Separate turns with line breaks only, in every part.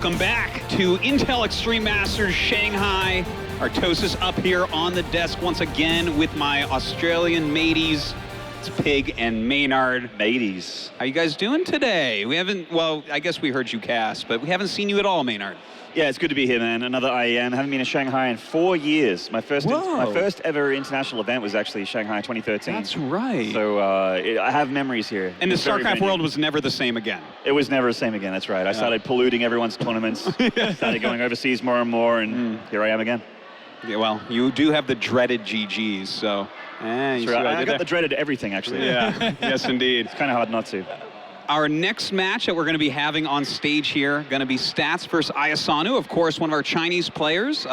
Welcome back to Intel Extreme Masters Shanghai. Artosis up here on the desk once again with my Australian mateys. It's Pig and Maynard.
Mateys.
How you guys doing today? We haven't, well, I guess we heard you cast, but we haven't seen you at all, Maynard.
Yeah, it's good to be here, man. Another IEM. Haven't been in Shanghai in 4 years. My first ever international event was actually Shanghai 2013.
That's right.
So I have memories here.
And the StarCraft world was never the same again.
It was never the same again, that's right. I started polluting everyone's tournaments, started going overseas more and more, and here I am again.
Yeah, well, you do have the dreaded GGs, so...
I got the dreaded everything, actually.
Yeah, yes, indeed.
It's kind of hard not to.
Our next match that we're going to be having on stage here, going to be Stats versus iAsonu, of course, one of our Chinese players.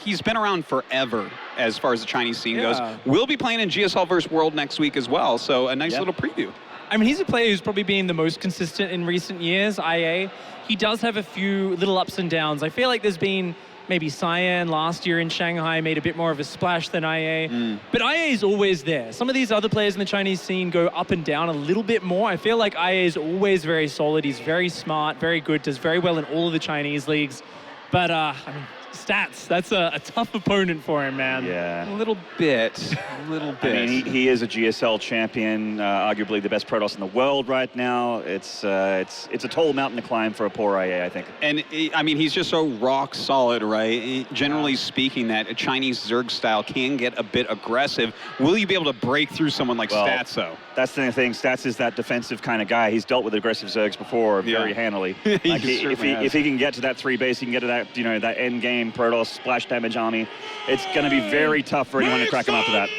He's been around forever as far as the Chinese scene goes. We'll be playing in GSL vs. World next week as well, so a nice little preview.
I mean, he's a player who's probably been the most consistent in recent years, IA. He does have a few little ups and downs. I feel like there's been maybe Cyan last year in Shanghai made a bit more of a splash than IA. But IA is always there. Some of these other players in the Chinese scene go up and down a little bit more. I feel like IA is always very solid. He's very smart, very good, does very well in all of the Chinese leagues. But, I mean, Stats, that's a tough opponent for him, man.
Yeah.
A little bit. I
mean, he is a GSL champion, arguably the best Protoss in the world right now. It's a tall mountain to climb for a poor IA, I think.
And, I mean, he's just so rock solid, right? Generally speaking, that a Chinese Zerg style can get a bit aggressive. Will you be able to break through someone like Stats, though?
That's the thing. Stats is that defensive kind of guy. He's dealt with aggressive Zergs before very handily. Like if he can get to that 3 base, he can get to that, that end game Protoss splash damage army. It's going to be very tough for anyone to crack him after that.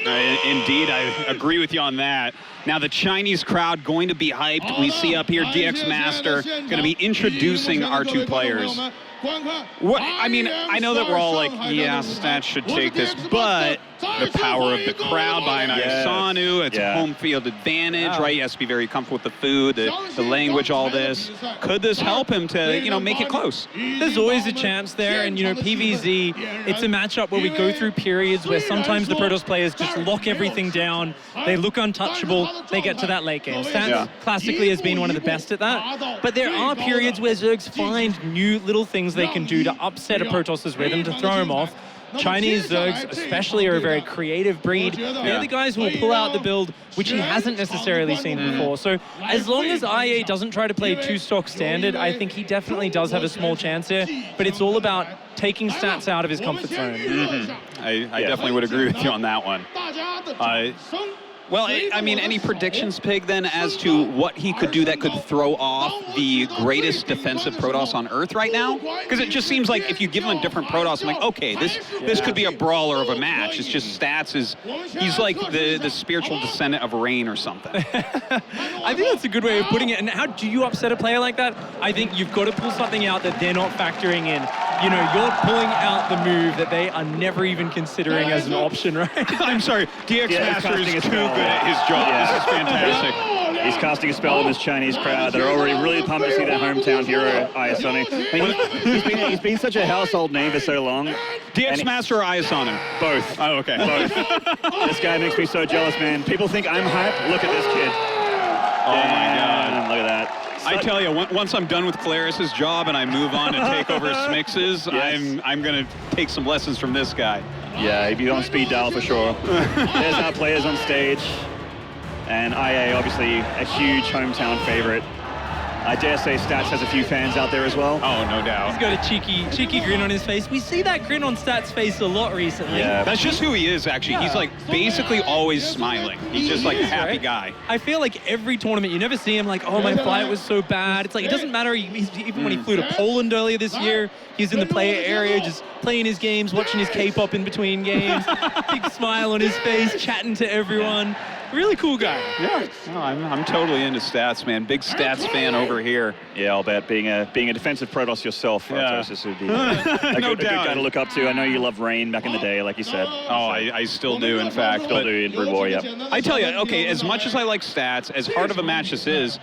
Indeed, I agree with you on that. Now the Chinese crowd going to be hyped. We see up here DX Master going to be introducing our two players. I mean, I know that we're all like, yeah, Stats should take this, but the power of the crowd by an iAsonu, it's home field advantage, right? He has to be very comfortable with the food, the language, all this. Could this help him to, make it close?
There's always a chance there, and, PvZ, it's a matchup where we go through periods where sometimes the Protoss players just lock everything down, they look untouchable, they get to that late game. Stats classically has been one of the best at that, but there are periods where Zergs find new little things they can do to upset a Protoss's rhythm, to throw him off. Chinese Zergs especially are a very creative breed. They're the guys who will pull out the build which he hasn't necessarily seen before. So as long as IA doesn't try to play too stock standard, I think he definitely does have a small chance here, but it's all about taking Stats out of his comfort zone.
I definitely would agree with you on that one. Well, I mean, any predictions, Pig, then, as to what he could do that could throw off the greatest defensive Protoss on Earth right now? Because it just seems like if you give him a different Protoss, I'm like, okay, this could be a brawler of a match. It's just Stats he's like the spiritual descendant of Rain or something.
I think that's a good way of putting it. And how do you upset a player like that? I think you've got to pull something out that they're not factoring in. You're pulling out the move that they are never even considering as an option, right?
I'm sorry, DX Master is too good at his job. This is fantastic.
He's casting a spell on this Chinese crowd. They're already really pumped to see their hometown hero, iAsonu. He's been such a household name for so long.
DX Master or iAsonu?
Both.
Oh, okay.
Both. This guy makes me so jealous, man. People think I'm hyped. Look at this kid.
Oh, my God.
Look at that.
I tell you, once I'm done with Claris's job and I move on to take over Smix's, I'm going to take some lessons from this guy.
Yeah, he'd be on speed dial for sure. There's our players on stage. And IA, obviously, a huge hometown favorite. I dare say Stats has a few fans out there as well.
Oh, no doubt.
He's got a cheeky grin on his face. We see that grin on Stats' face a lot recently.
Yeah, that's just who he is, actually. He's like basically always smiling. He's just like a happy guy.
I feel like every tournament, you never see him like, oh, my flight was so bad. It's like, it doesn't matter. Even when he flew to Poland earlier this year, he's in the player area, just playing his games, watching his K-pop in between games. Big smile on his face, chatting to everyone. Really cool guy.
Yeah, no, I'm totally into Stats, man. Big Stats fan over here.
Yeah, I'll bet. Being a defensive Protoss yourself, Artosis would be a good guy to look up to. I know you loved Rain back in the day, like you said.
Oh, I still do, in fact.
Still do in Brood War, yep.
I tell you, okay, as much as I like Stats, as hard of a match this is,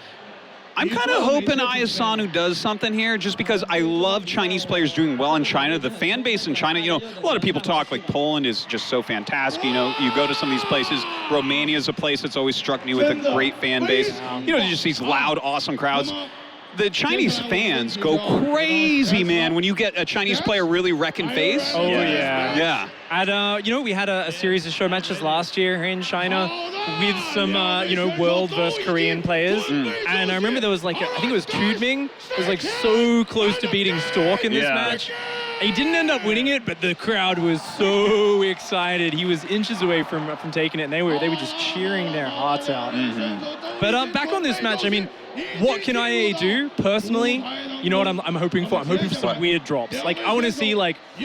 I'm kind of hoping iAsonu does something here, just because I love Chinese players doing well in China. The fan base in China, a lot of people talk like Poland is just so fantastic. You go to some of these places. Romania is a place that's always struck me with a great fan base. Just these loud, awesome crowds. the Chinese fans go crazy, man, when you get a Chinese player really wrecking face.
Oh, yeah.
Yeah.
And, we had a series of show matches last year here in China with some, world versus Korean players. And I remember there was I think it was Tudming, was so close to beating Stork in this match. He didn't end up winning it, but the crowd was so excited. He was inches away from taking it, and they were just cheering their hearts out. But back on this match, I mean, what can IEA do personally? You know what I'm hoping for? I'm hoping for some weird drops. I want to see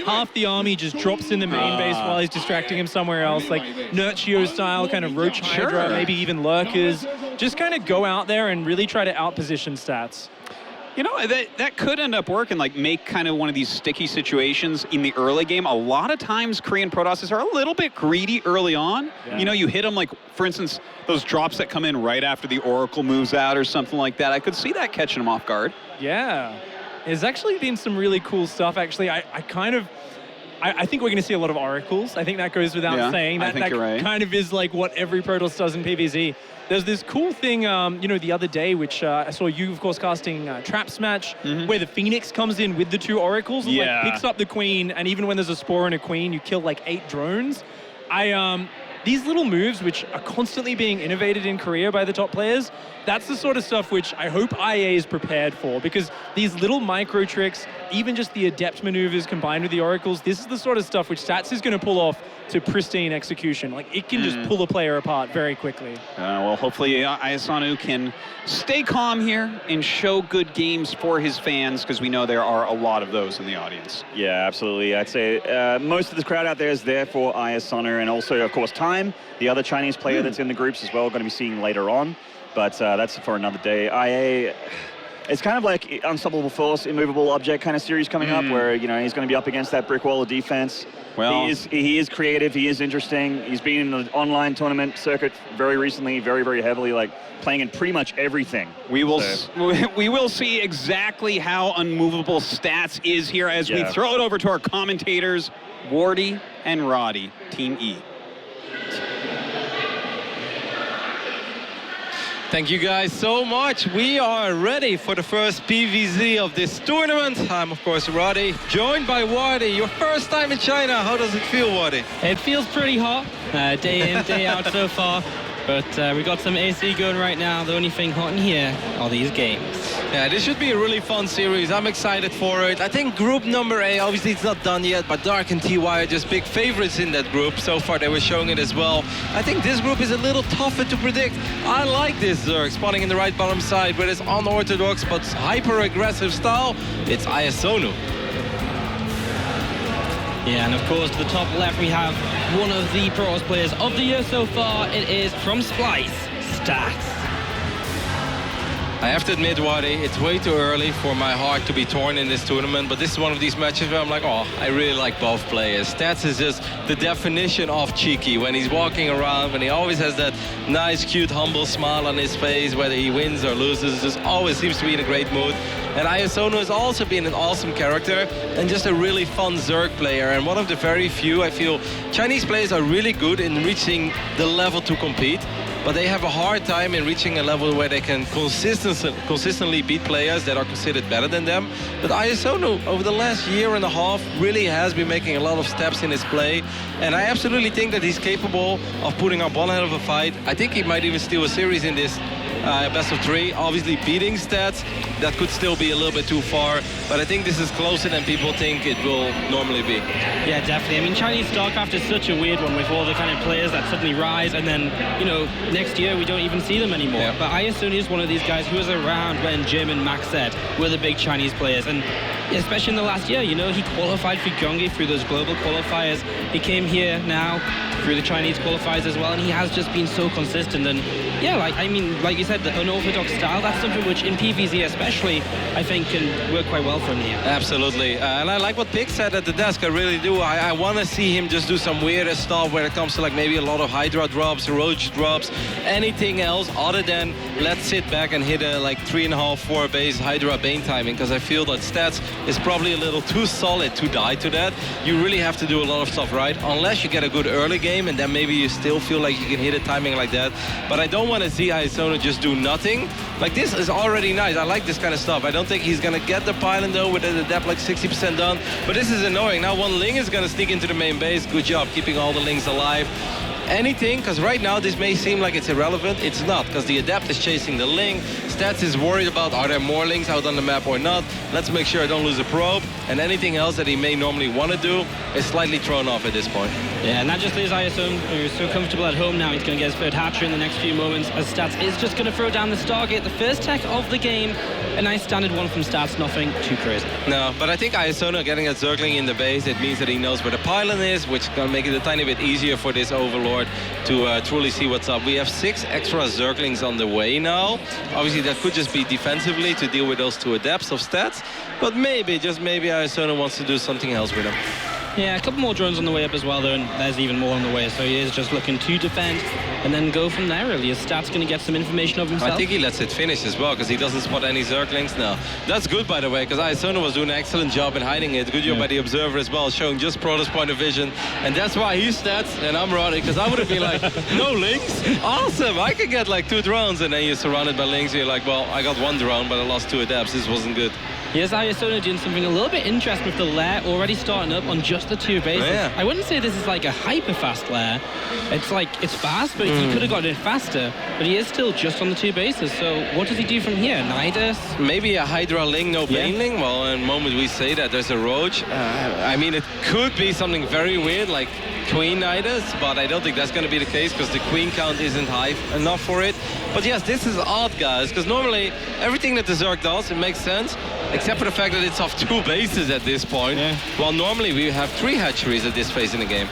half the army just drops in the main base while he's distracting him somewhere else, Nurchio style, kind of Roach Hydra, maybe even Lurkers. Just kind of go out there and really try to outposition stats.
You know, that could end up working, make kind of one of these sticky situations in the early game. A lot of times Korean Protosses are a little bit greedy early on. Yeah. You know, you hit them for instance, those drops that come in right after the Oracle moves out or something like that. I could see that catching them off guard.
Yeah. There's actually been some really cool stuff, actually. I think we're going to see a lot of Oracles. I think that goes without saying.
I think you're right.
Kind of is what every Protoss does in PvZ. There's this cool thing, the other day, which I saw you, of course, casting Traps match, where the Phoenix comes in with the 2 Oracles and picks up the Queen, and even when there's a Spore and a Queen, you kill 8 drones. These little moves, which are constantly being innovated in Korea by the top players, that's the sort of stuff which I hope IEA is prepared for, because these little micro tricks, even just the adept maneuvers combined with the Oracles, this is the sort of stuff which Stats is going to pull off to pristine execution. It can just pull a player apart very quickly.
Well, hopefully iAsonu can stay calm here and show good games for his fans, because we know there are a lot of those in the audience.
Yeah, absolutely. I'd say most of the crowd out there is there for iAsonu, and also, of course, Time, the other Chinese player that's in the groups as well, going to be seeing later on. But that's for another day. IA, it's kind of like Unstoppable Force, Immovable Object kind of series coming up, where he's going to be up against that brick wall of defense. Well, he is creative. He is interesting. He's been in the online tournament circuit very recently, very, very heavily, playing in pretty much everything.
We will see exactly how unmovable Stats is here as we throw it over to our commentators, Wardy and Roddy, Team E.
Thank you guys so much. We are ready for the first PvZ of this tournament. I'm, of course, Roddy, joined by Wardy. Your first time in China. How does it feel, Wardy?
It feels pretty hot, day in, day out so far. But we got some AC going right now. The only thing hot in here are these games.
Yeah, this should be a really fun series. I'm excited for it. I think group number A, obviously it's not done yet, but Dark and TY are just big favorites in that group. So far they were showing it as well. I think this group is a little tougher to predict. I like this Zerg spawning in the right bottom side with its unorthodox but hyper-aggressive style. It's iAsonu.
Yeah, and of course, to the top left, we have one of the Protoss players of the year so far. It is from Splice, Stats.
I have to admit, Wadi, it's way too early for my heart to be torn in this tournament, but this is one of these matches where I'm like, oh, I really like both players. Stats is just the definition of cheeky. When he's walking around, when he always has that nice, cute, humble smile on his face, whether he wins or loses, just always seems to be in a great mood. And iAsonu has also been an awesome character and just a really fun Zerg player, and one of the very few, I feel, Chinese players are really good in reaching the level to compete, but they have a hard time in reaching a level where they can consistently beat players that are considered better than them. But iAsonu, over the last year and a half, really has been making a lot of steps in his play, and I absolutely think that he's capable of putting up one hell of a fight. I think he might even steal a series in this best of 3. Obviously beating Stats, that could still be a little bit too far, but I think this is closer than people think it will normally be.
Yeah, definitely. I mean, Chinese StarCraft is such a weird one with all the kind of players that suddenly rise, and then, you know, next year we don't even see them anymore. Yeah. But iAsonu is one of these guys who was around when Jim and Max said we're the big Chinese players, and especially in the last year, you know, he qualified for Gyeonggi through those global qualifiers. He came here now through the Chinese qualifiers as well, and he has just been so consistent. And yeah, like you said, the unorthodox style, that's something which in PvZ especially, I think can work quite well for him here.
Absolutely. And I like what Pig said at the desk, I really do. I want to see him just do some weirder stuff when it comes to like maybe a lot of Hydra drops, Roach drops, anything else other than let's sit back and hit a like 3.5, 4 base Hydra Bane timing, because I feel that Stats is probably a little too solid to die to that. You really have to do a lot of stuff right, unless you get a good early game, and then maybe you still feel like you can hit a timing like that. But I don't want to see iAsonu just do nothing. Like, this is already nice. I like this kind of stuff. I don't think he's going to get the pylon, though, with the depth like 60% done. But this is annoying. Now one Ling is going to sneak into the main base. Good job keeping all the Lings alive. Anything, because right now this may seem like it's irrelevant. It's not, because the Adept is chasing the Ling. Stats is worried about, are there more Lings out on the map or not? Let's make sure I don't lose a probe. And anything else that he may normally want to do is slightly thrown off at this point.
Yeah, and that just leaves iAsonu, who's so comfortable at home now. He's going to get his third hatchery in the next few moments, as Stats is just going to throw down the Stargate, the first tech of the game. A nice standard one from Stats, nothing too crazy.
No, but I think iAsonu getting that Zergling in the base, it means that he knows where the pylon is, which is going to make it a tiny bit easier for this Overlord to truly see what's up. We have 6 extra Zerglings on the way now. Obviously, that could just be defensively to deal with those 2 Adepts of Stats, but maybe, just maybe, iAsonu wants to do something else with them.
Yeah, a couple more drones on the way up as well, though, and there's even more on the way, so he is just looking to defend and then go from there, really. His Stats going to get some information of himself.
I think he lets it finish as well, because he doesn't spot any Zerglings now. That's good, by the way, because iAsonu was doing an excellent job in hiding it. Good job by the Observer as well, showing just Protoss point of vision, and that's why he's Stats and I'm running, because I would have been like, no Lings? Awesome, I could get like 2 drones, and then you're surrounded by Lings, you're like, well, I got 1 drone, but I lost 2 Adepts, this wasn't good.
Here's iAsonu doing something a little bit interesting with the lair already starting up on just the 2 bases.
Yeah.
I wouldn't say this is like a hyper-fast lair. It's like, it's fast, but he could have got it faster. But he is still just on the 2 bases. So what does he do from here? Nidus?
Maybe a Hydra Ling, no Baneling? Well, in the moment we say that, there's a Roach. I mean, it could be something very weird, like Queen Nidus, but I don't think that's going to be the case, because the Queen count isn't high enough for it. But yes, this is odd, guys, because normally everything that the Zerg does, it makes sense, except for the fact that it's off 2 bases at this point. Yeah. Well, normally we have 3 hatcheries at this phase in the game.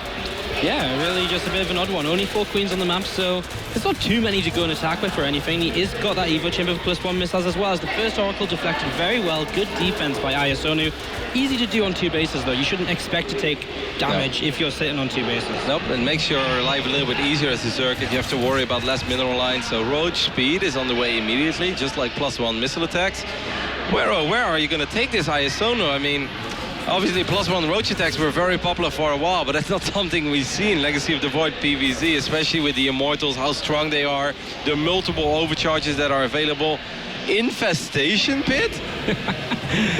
Yeah, really just a bit of an odd one. Only 4 queens on the map, so there's not too many to go and attack with or anything. He is got that Evo Chamber with +1 missiles as well as the first Oracle deflected very well. Good defense by iAsonu. Easy to do on 2 bases, though. You shouldn't expect to take damage if you're sitting on 2 bases.
Nope, and makes your life a little bit easier as a Zerg. You have to worry about less mineral lines. So Roach speed is on the way immediately, just like +1 missile attacks. Where are you going to take this iAsonu? I mean, obviously +1 Roach attacks were very popular for a while, but that's not something we see in Legacy of the Void PvZ, especially with the Immortals, how strong they are, the multiple overcharges that are available. Infestation Pit?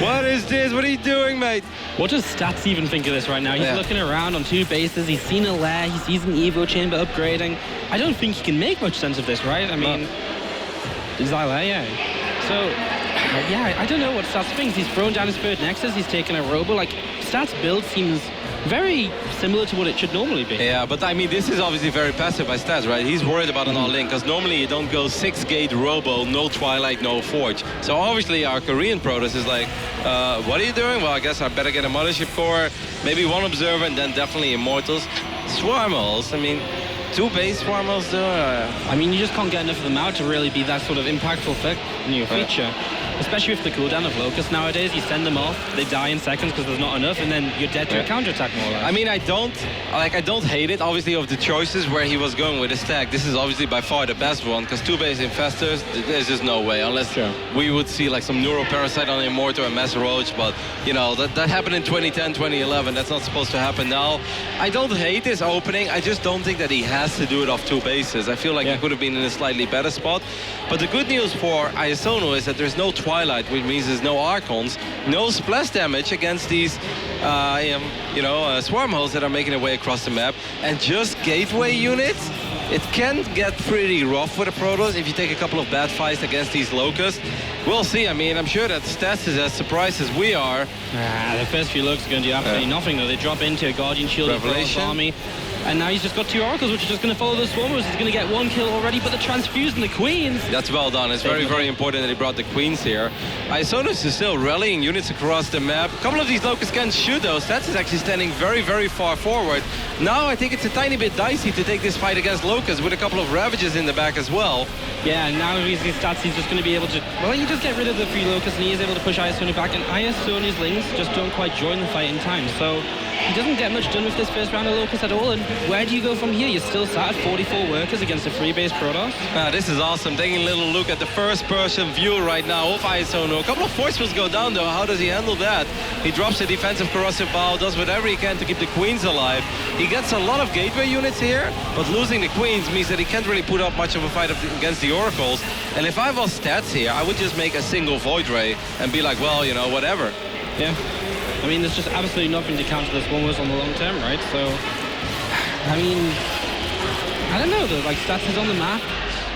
What is this? What are you doing, mate?
What does Stats even think of this right now? He's looking around on 2 bases. He's seen a lair. He sees an Evo Chamber upgrading. I don't think he can make much sense of this, right? I mean, is that lair? Yeah. So, yeah, I don't know what Stats thinks. He's thrown down his 3rd Nexus. He's taken a Robo. Like, Stats' build seems very similar to what it should normally be.
Yeah, but I mean, this is obviously very passive by Stats, right? He's worried about an all-in, because normally you don't go 6-gate Robo, no Twilight, no Forge. So obviously our Korean Protoss is like, what are you doing? Well, I guess I better get a Mothership Core, maybe 1 Observer, and then definitely Immortals. Swarmals, I mean, 2 base Swarmals, though?
I mean, you just can't get enough of them out to really be that sort of impactful new feature. Especially with the cooldown of Locust nowadays, you send them off, they die in seconds because there's not enough, and then you're dead to a counterattack more or less.
I mean, I don't hate it, obviously, of the choices where he was going with his stack. This is obviously by far the best one, because 2 base Infestors, there's just no way, unless we would see like some Neuroparasite on Immortal and Mass Roach, but, you know, that happened in 2010, 2011, that's not supposed to happen now. I don't hate this opening, I just don't think that he has to do it off 2 bases. I feel like he could have been in a slightly better spot. But the good news for iAsonu is that there's no Twilight, which means there's no Archons, no splash damage against these, swarm holes that are making their way across the map, and just gateway units. It can get pretty rough with the Protoss if you take a couple of bad fights against these Locusts. We'll see. I mean, I'm sure that Stats is as surprised as we are.
The first few Locusts are going to do absolutely nothing, though. They drop into a Guardian Shield army. And now he's just got 2 Oracles, which are just going to follow the Swarmers. He's going to get 1 kill already, but the Transfuse and the Queens.
That's well done. It's very, very important that he brought the Queens here. iAsonu is still rallying units across the map. A couple of these Locusts can shoot, though. Stats is actually standing very, very far forward. Now I think it's a tiny bit dicey to take this fight against Locusts with a couple of Ravages in the back as well.
Yeah, and now he's Stats, he's just going to be able to... Well, he just get rid of the 3 Locusts, and he is able to push iAsonu back, and iAsonu's Lings just don't quite join the fight in time. So he doesn't get much done with this first round of Locust at all. And where do you go from here? You're still sat at 44 workers against a free-base Protoss.
This is awesome. Taking a little look at the first-person view right now of iAsonu. A couple of force fields go down, though. How does he handle that? He drops a defensive corrosive bow, does whatever he can to keep the queens alive. He gets a lot of gateway units here, but losing the queens means that he can't really put up much of a fight against the oracles. And if I was stats here, I would just make a single void ray and be like, well, you know, whatever.
Yeah. I mean, there's just absolutely nothing to counter this one on the long term, right? So, I mean, I don't know, though. Like, stats is on the map.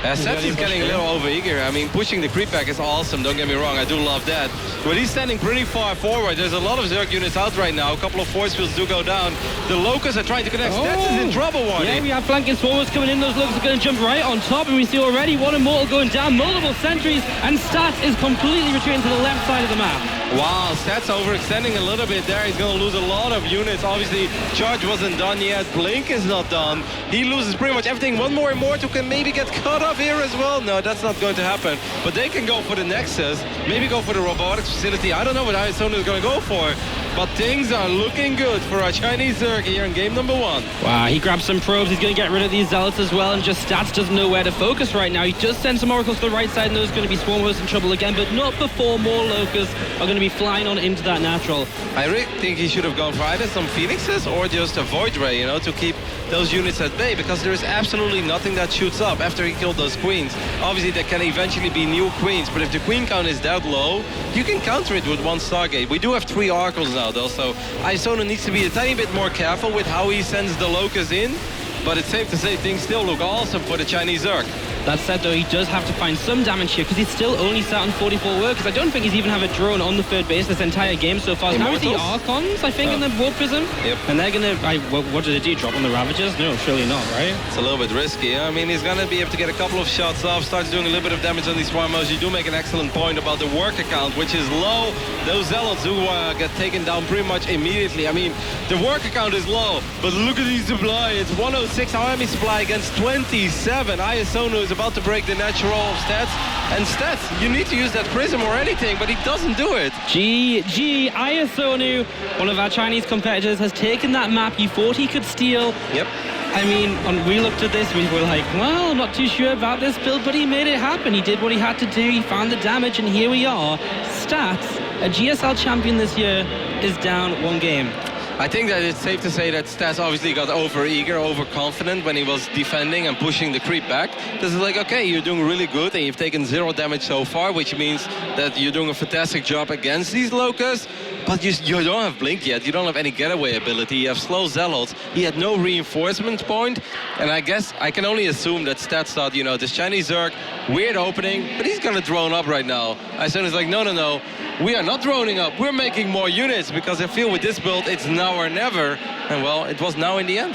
Stats is getting a little over-eager. I mean, pushing the creep back is awesome, don't get me wrong, I do love that. But he's standing pretty far forward. There's a lot of Zerg units out right now. A couple of force fields do go down. The Locusts are trying to connect. Stats is in trouble, Wardy.
Yeah, we have flanking swarmers coming in. Those Locusts are going to jump right on top, and we see already one Immortal going down, multiple sentries, and Stats is completely retreating to the left side of the map.
Wow, Stats overextending a little bit there. He's going to lose a lot of units. Obviously, Charge wasn't done yet. Blink is not done. He loses pretty much everything. One more Immortal can maybe get cut off here as well. No, that's not going to happen. But they can go for the Nexus, maybe go for the robotics facility. I don't know what iAsonu is going to go for. But things are looking good for our Chinese Zerg here in game number 1.
Wow, he grabs some probes. He's going to get rid of these Zealots as well, and just Stats doesn't know where to focus right now. He just sends some Oracles to the right side, and those are going to be Swarm Hosts in trouble again, but not before more Locusts are going to be flying on into that natural.
I really think he should have gone for either some Phoenixes or just a Void Ray, you know, to keep those units at bay, because there is absolutely nothing that shoots up after he killed those queens. Obviously, there can eventually be new queens, but if the queen count is that low, you can counter it with one Stargate. We do have 3 Oracles now, though, so iAsonu needs to be a tiny bit more careful with how he sends the Locusts in, but it's safe to say things still look awesome for the Chinese Zerg.
That said, though, he does have to find some damage here because he's still only sat on 44 workers. I don't think he's even have a drone on the third base this entire game so far. Now the Archons, I think, in the Warp Prism.
Yep.
And they're going to... what do they do? Drop on the Ravagers? No, surely not, right?
It's a little bit risky. I mean, he's going to be able to get a couple of shots off, starts doing a little bit of damage on these Swarmos. You do make an excellent point about the work account, which is low. Those Zealots do get taken down pretty much immediately. I mean, the work account is low, but look at the supply. It's 106 army supply against 27. iAsonu is about to break the natural of Stats. And Stats, you need to use that prism or anything, but he doesn't do it.
GG, iAsonu, one of our Chinese competitors, has taken that map you thought he could steal.
Yep.
I mean, when we looked at this, we were like, well, I'm not too sure about this build, but he made it happen. He did what he had to do. He found the damage, and here we are. Stats, a GSL champion this year, is down 1 game.
I think that it's safe to say that Stats obviously got over-eager, overconfident when he was defending and pushing the creep back. Because it's like, okay, you're doing really good and you've taken 0 damage so far, which means that you're doing a fantastic job against these Locusts. But you don't have Blink yet, you don't have any getaway ability, you have slow Zealots, he had no reinforcement point, and I guess I can only assume that Stats thought, you know, this Chinese Zerg, weird opening, but he's gonna drone up right now. iAsonu is like, no, we are not droning up, we're making more units, because I feel with this build, it's now or never, and well, it was now in the end.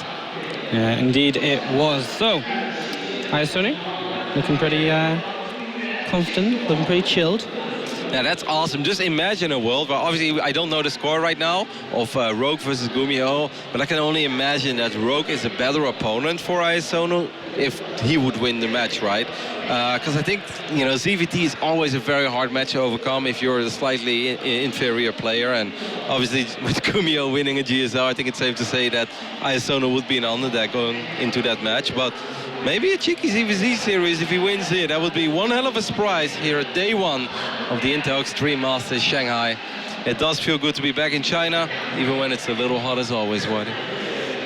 Yeah, indeed it was. So, iAsonu, looking pretty confident, looking pretty chilled.
Yeah, that's awesome. Just imagine a world where obviously I don't know the score right now of Rogue versus Gumiho, but I can only imagine that Rogue is a better opponent for iAsonu if he would win the match, right? Because I think, you know, ZVT is always a very hard match to overcome if you're a slightly inferior player, and obviously with Gumiho winning a GSL, I think it's safe to say that iAsonu would be an underdog going into that match, but maybe a cheeky PvZ series if he wins here. That would be one hell of a surprise here at day 1 of the Intel Extreme Masters Shanghai. It does feel good to be back in China, even when it's a little hot as always, Wardy.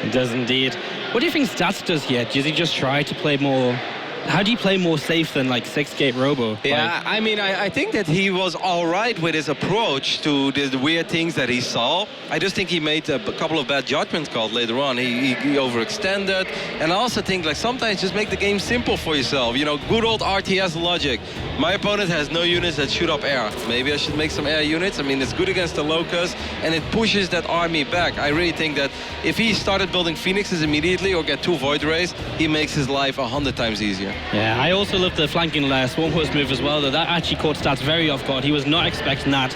It does indeed. What do you think Stats does here? Does he just try to play more... How do you play more safe than like 6-gate Robo?
Yeah, I mean, I think that he was all right with his approach to the weird things that he saw. I just think he made a couple of bad judgments called later on. He overextended, and I also think like sometimes just make the game simple for yourself. You know, good old RTS logic. My opponent has no units that shoot up air. Maybe I should make some air units. I mean, it's good against the Locusts, and it pushes that army back. I really think that if he started building Phoenixes immediately or get 2 Void Rays, he makes his life 100 times easier.
Yeah, I also love the flanking Swarm Host move as well, though. That actually caught Stats very off guard. He was not expecting that.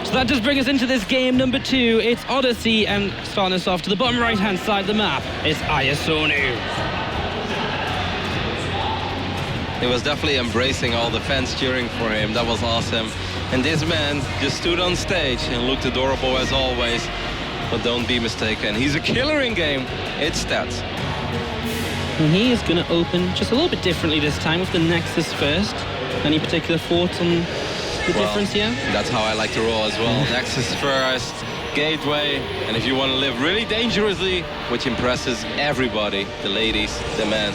So that does bring us into this game number 2. It's Odyssey, and starting us off to the bottom right-hand side of the map, it's iAsonu.
He was definitely embracing all the fans cheering for him. That was awesome. And this man just stood on stage and looked adorable as always. but don't be mistaken. He's a killer in game. It's stats.
And he is going to open just a little bit differently this time with the Nexus first. Any particular thoughts on the difference here?
That's how I like to roll as well. Nexus first, gateway, and if you want to live really dangerously, which impresses everybody, the ladies, the men,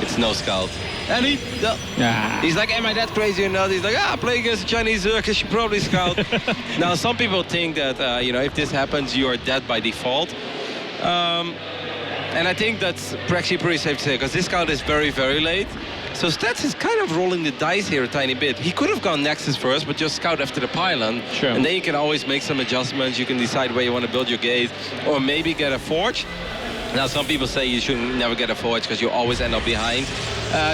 it's no scout. And he's like, am I that crazy or not? He's like, playing against a Chinese Zerg, I should probably scout. Now, some people think that, if this happens, you are dead by default. And I think that's actually pretty safe to say, because this scout is very, very late. So Stats is kind of rolling the dice here a tiny bit. He could have gone Nexus first, but just scout after the pylon.
Sure.
And then you can always make some adjustments. You can decide where you want to build your gate, or maybe get a forge. Now, some people say you should never get a forge because you always end up behind.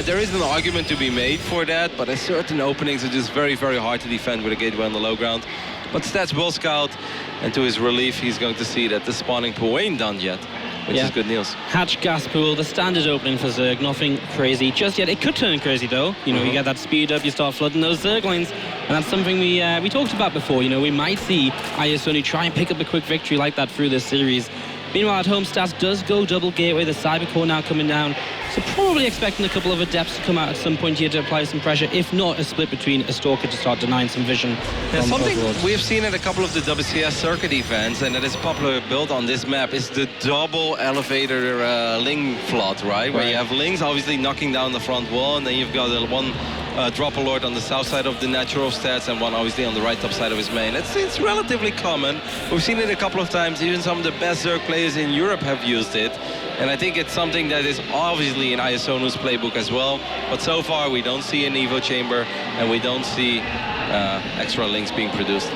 There is an argument to be made for that, but at certain openings, it's just very, very hard to defend with a gateway on the low ground. But Stats will scout, and to his relief, he's going to see that the spawning pool ain't done yet, which is good news.
Hatch gas pool, the standard opening for Zerg, nothing crazy just yet. It could turn crazy though. You get that speed up, you start flooding those Zerglings, and that's something we talked about before. We might see iAsonu try and pick up a quick victory like that through this series. Meanwhile, at home, Stats does go double gateway, the cyber core now coming down. So probably expecting a couple of adepts to come out at some point here to apply some pressure, if not a split between a Stalker to start denying some vision.
Something we've seen at a couple of the WCS circuit events, and that is a popular build on this map, is the double elevator Ling flood, right? Where you have Lings obviously knocking down the front wall, and then you've got one drop alert on the south side of the natural Stats and one obviously on the right top side of his main. It's relatively common. We've seen it a couple of times. Even some of the best Zerg players in Europe have used it. And I think it's something that is obviously in iAsonu's playbook as well. But so far we don't see an Evo chamber and we don't see extra links being produced.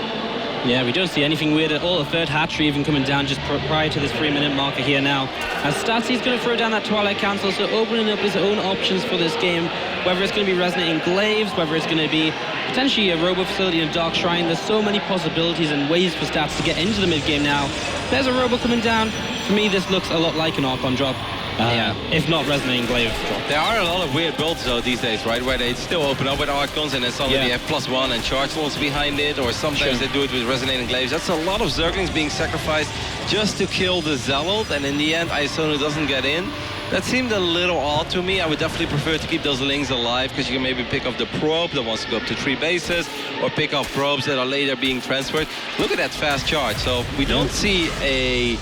Yeah, we don't see anything weird at all. A third hatchery even coming down just prior to this 3-minute marker here now. As Statsy's going to throw down that Twilight Cancel, so opening up his own options for this game, whether it's going to be Resonating Glaives, whether it's going to be potentially a Robo Facility and Dark Shrine. There's so many possibilities and ways for Stats to get into the mid-game now. There's a Robo coming down. For me, this looks a lot like an Archon drop. If not Resonating Glaive drop.
There are a lot of weird builds though these days, right? Where they still open up with Archons and then suddenly they have +1 and charge walls behind it, or sometimes they do it with Resonating Glaives. That's a lot of Zerglings being sacrificed just to kill the Zealot, and in the end iAsonu doesn't get in. That seemed a little odd to me. I would definitely prefer to keep those Lings alive, because you can maybe pick up the probe that wants to go up to 3 bases, or pick up probes that are later being transferred. Look at that fast charge. So we don't see a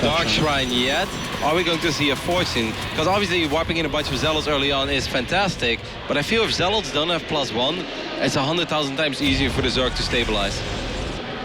Dark Shrine yet. Are we going to see a Fortune? Because obviously wiping in a bunch of Zealots early on is fantastic, but I feel if Zealots don't have +1, it's 100,000 times easier for the Zerg to stabilize.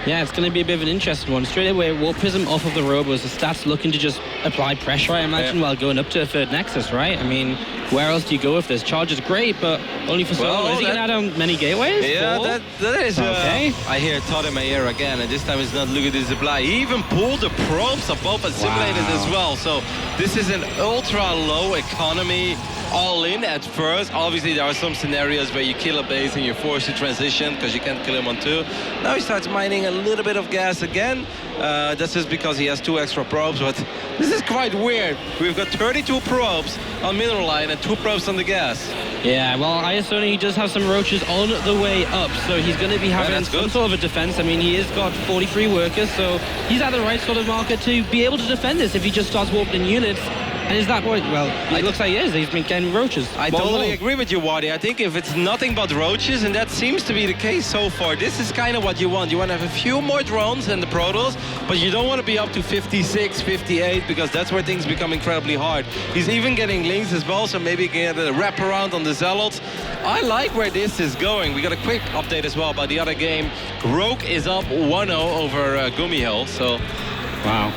Yeah, it's going to be a bit of an interesting one. Straight away, Warp Prism off of the Robos. The Stats looking to just apply pressure, I imagine, while going up to a third Nexus, right? I mean, where else do you go with this? Charge is great, but only for so long. Is he going to add on many gateways?
Yeah, that is
okay.
I hear Todd in my ear again, and this time it's not look at the supply. He even pulled the probes above assimilated as well. So this is an ultra low economy all in at first. Obviously there are some scenarios where you kill a base and you're forced to transition because you can't kill him on 2. Now he starts mining a little bit of gas again. That's just because he has 2 extra probes, but this is quite weird. We've got 32 probes on mineral line and 2 probes on the gas.
Yeah, well, iAsonu, he does have some roaches on the way up, so he's going to be having some sort of a defense. I mean, he has got 43 workers, so he's at the right sort of marker to be able to defend this if he just starts warping units. And is that what, well, it looks like he is. He's been getting roaches.
I totally agree with you, Wardy. I think if it's nothing but roaches, and that seems to be the case so far, this is kind of what you want. You want to have a few more drones than the Protoss, but you don't want to be up to 56, 58, because that's where things become incredibly hard. He's even getting links as well, so maybe he can get a wraparound on the Zealots. I like where this is going. We got a quick update as well about the other game. Rogue is up 1-0 over Gumi Hill, so...
Wow.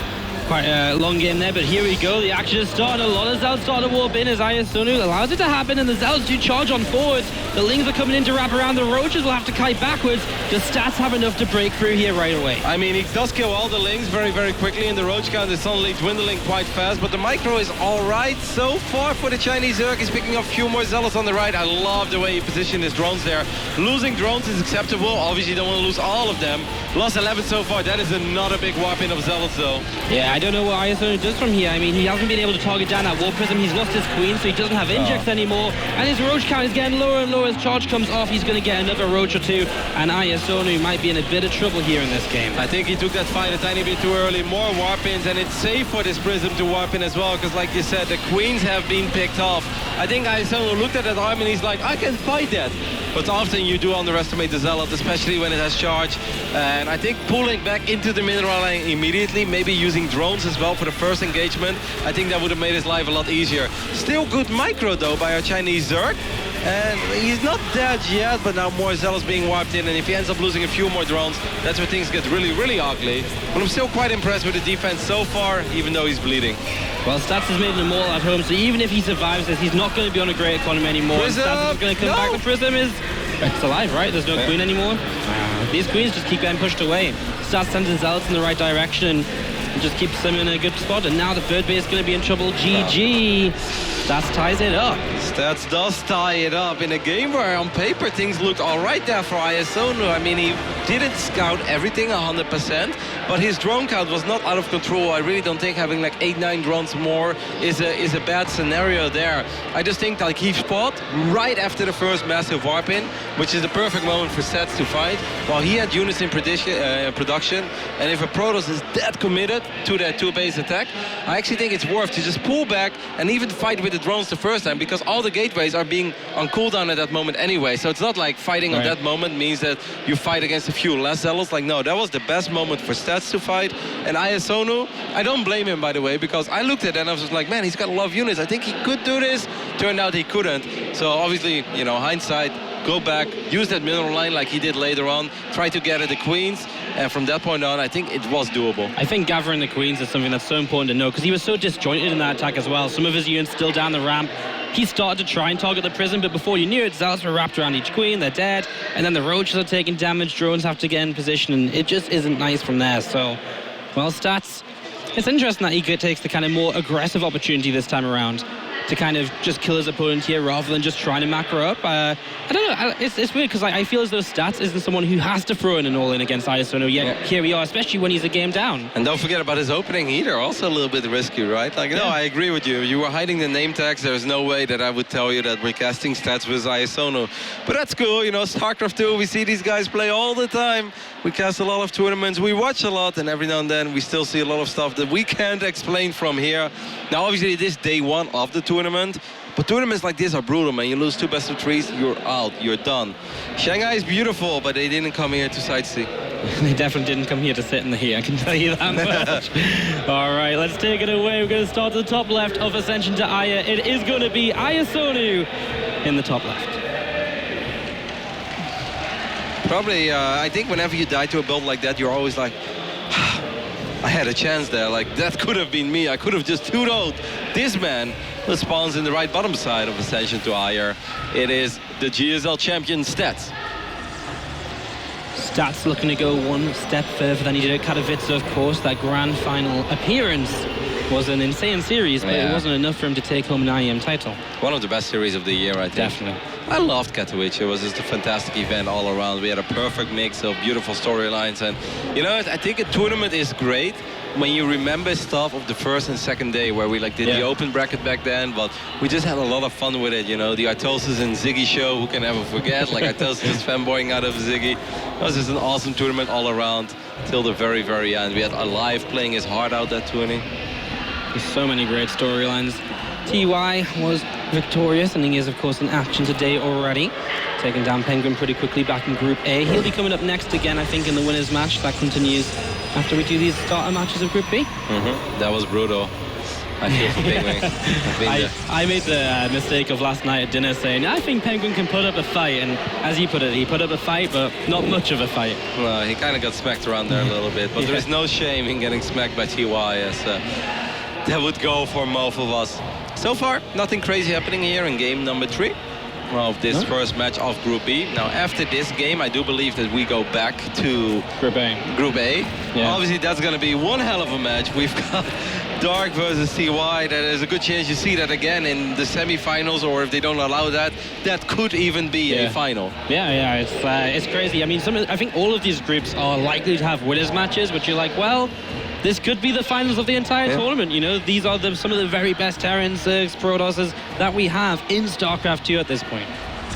Quite a long game there, but here we go. The action is starting. A lot of Zealots starting to warp in as iAsonu allows it to happen, and the Zealots do charge on forwards. The Lings are coming in to wrap around. The Roaches will have to kite backwards. The Stats have enough to break through here right away.
I mean, he does kill all the Lings very, very quickly, and the Roach count is suddenly dwindling quite fast, but the micro is all right so far for the Chinese Zerg. He's picking up a few more Zealots on the right. I love the way he positioned his drones there. Losing drones is acceptable. Obviously, you don't want to lose all of them. Lost 11 so far. That is another big whopping of Zealots, though.
Yeah, I don't know what iAsonu does from here. I mean, he hasn't been able to target down that Warp Prism. He's lost his Queen, so he doesn't have injects anymore. And his Roach count is getting lower and lower. As charge comes off, he's going to get another Roach or two. And iAsonu might be in a bit of trouble here in this game.
I think he took that fight a tiny bit too early. More warp-ins, and it's safe for this Prism to warp in as well, because like you said, the Queens have been picked off. I think iAsonu looked at that arm and he's like, I can fight that. But often you do underestimate the Zealot, especially when it has charge. And I think pulling back into the mineral line immediately, maybe using drones as well for the first engagement, I think that would have made his life a lot easier. Still good micro though by our Chinese Zerg. And he's not dead yet, but now more Zealots being wiped in, and if he ends up losing a few more drones, that's where things get really, really ugly. But I'm still quite impressed with the defense so far, even though he's bleeding.
Well, Stats has made them all at home, so even if he survives this, he's not going to be on a great economy anymore.
Prism!
Stats is going to come back. The Prism is... It's alive, right? There's no Queen anymore. These Queens just keep getting pushed away. Stats sends his Zealots in the right direction and just keeps them in a good spot. And now the third base is going to be in trouble. GG. Stats ties it up.
Stats does tie it up in a game where on paper things looked all right there for iAsonu. I mean, he didn't scout everything 100%, but his drone count was not out of control. I really don't think having like 8-9 drones more is a bad scenario there. I just think like he fought right after the first massive warp in, which is the perfect moment for Stats to fight, while he had units in production. And if a Protoss is that committed to that two-base attack, I actually think it's worth to just pull back and even fight with the drones the first time, because all the gateways are being on cooldown at that moment anyway. So it's not like fighting on that moment means that you fight against a few less Zealots. Like, no, that was the best moment for Stats to fight. And iAsonu, I don't blame him, by the way, because I looked at it and I was just like, man, he's got a lot of units. I think he could do this. Turned out he couldn't. So obviously, you know, hindsight, go back, use that mineral line like he did later on, try to get at the Queens, and from that point on, I think it was doable.
I think gathering the Queens is something that's so important to know, because he was so disjointed in that attack as well. Some of his units still down the ramp. He started to try and target the Prism, but before you knew it, Zealots were wrapped around each Queen, they're dead, and then the Roaches are taking damage, drones have to get in position, and it just isn't nice from there. So, well, Stats, it's interesting that he takes the kind of more aggressive opportunity this time around to kind of just kill his opponent here rather than just trying to macro up. I don't know, it's weird, because I feel as though Stats isn't someone who has to throw in an all-in against iAsonu, yet here we are, especially when he's a game down.
And don't forget about his opening heater, also a little bit risky, right? Like, no, I agree with you. You were hiding the name tags. There's no way that I would tell you that we're casting Stats with iAsonu. But that's cool, you know, StarCraft II, we see these guys play all the time. We cast a lot of tournaments, we watch a lot, and every now and then we still see a lot of stuff that we can't explain from here. Now, obviously, this is day one of the tournament, but tournaments like this are brutal, man. You lose 2 best of 3s, you're out, you're done. Shanghai is beautiful, but they didn't come here to sightsee.
They definitely didn't come here to sit in the heat, I can tell you that much. All right, let's take it away. We're going to start at the top left of Ascension to Aya. It is going to be iAsonu in the top left.
Probably, I think whenever you die to a build like that, you're always like, I had a chance there. Like, that could have been me. I could have just 2-0'd this man who spawns in the right bottom side of Ascension to Aya. It is the GSL champion Stats.
Stats looking to go one step further than he did at Katowice, of course. That grand final appearance was an insane series, but it wasn't enough for him to take home an IEM title.
One of the best series of the year, I think.
Definitely.
I loved Katowice. It was just a fantastic event all around. We had a perfect mix of beautiful storylines. And, you know, I think a tournament is great when you remember stuff of the first and second day, where we like did the open bracket back then, but we just had a lot of fun with it, you know. The Artosis and Ziggy show, who can ever forget? Like, Artosis just fanboying out of Ziggy. It was just an awesome tournament all around till the very, very end. We had Alive playing his heart out that tourney.
So many great storylines. TY was victorious, and he is, of course, in action today already. Taking down Penguin pretty quickly back in Group A. He'll be coming up next again, I think, in the winners match. That continues after we do these starter matches of Group B.
That was brutal. I feel for Penguin.
I made the mistake of last night at dinner saying, I think Penguin can put up a fight. And as he put it, he put up a fight, but not much of a fight.
Well, he kind of got smacked around there a little bit. But there's no shame in getting smacked by TY, as that would go for most of us. So far, nothing crazy happening here in game number 3 of this first match of Group B. Now, after this game, I do believe that we go back to
Group A.
Group A. Yeah. Obviously, that's going to be one hell of a match. We've got Dark versus TY. There's a good chance you see that again in the semifinals, or if they don't allow that, that could even be a final.
Yeah, it's crazy. I mean, I think all of these groups are likely to have winners matches, but you're like, well, this could be the finals of the entire tournament. You know, these are some of the very best Terrans, Zergs, Protosses that we have in StarCraft II at this point.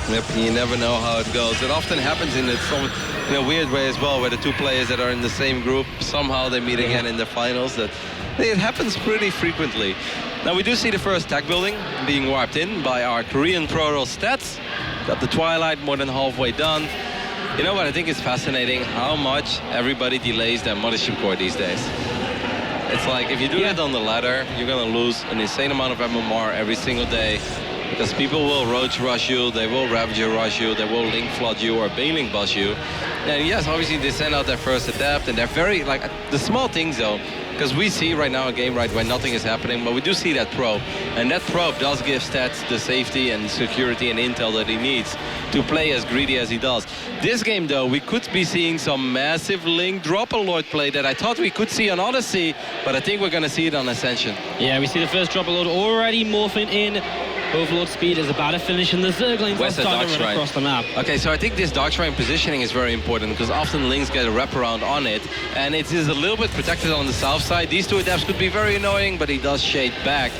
Yep, you never know how it goes. It often happens in a weird way as well, where the two players that are in the same group, somehow they meet again in the finals. It happens pretty frequently. Now we do see the first tech building being wiped in by our Korean Protoss stats. Got the Twilight more than halfway done. You know what, I think it's fascinating how much everybody delays their mothership core these days. It's like, if you do that on the ladder, you're gonna lose an insane amount of MMR every single day. Because people will roach rush you, they will Ravager rush you, they will link flood you or bailing bus you. And yes, obviously they send out their first adept, and they're very, like, the small things though, because we see right now a game where nothing is happening, but we do see that probe. And that probe does give Stats the safety and security and intel that he needs to play as greedy as he does. This game though, we could be seeing some massive link drop alert play that I thought we could see on Odyssey, but I think we're gonna see it on Ascension.
Yeah, we see the first drop alert already morphing in. Overlord speed is about to finish, and the Zerg lanes are starting to run across the map.
Okay, so I think this Dark Shrine positioning is very important, because often links get a wraparound on it, and it is a little bit protected on the south side. These two adepts could be very annoying, but he does shade back.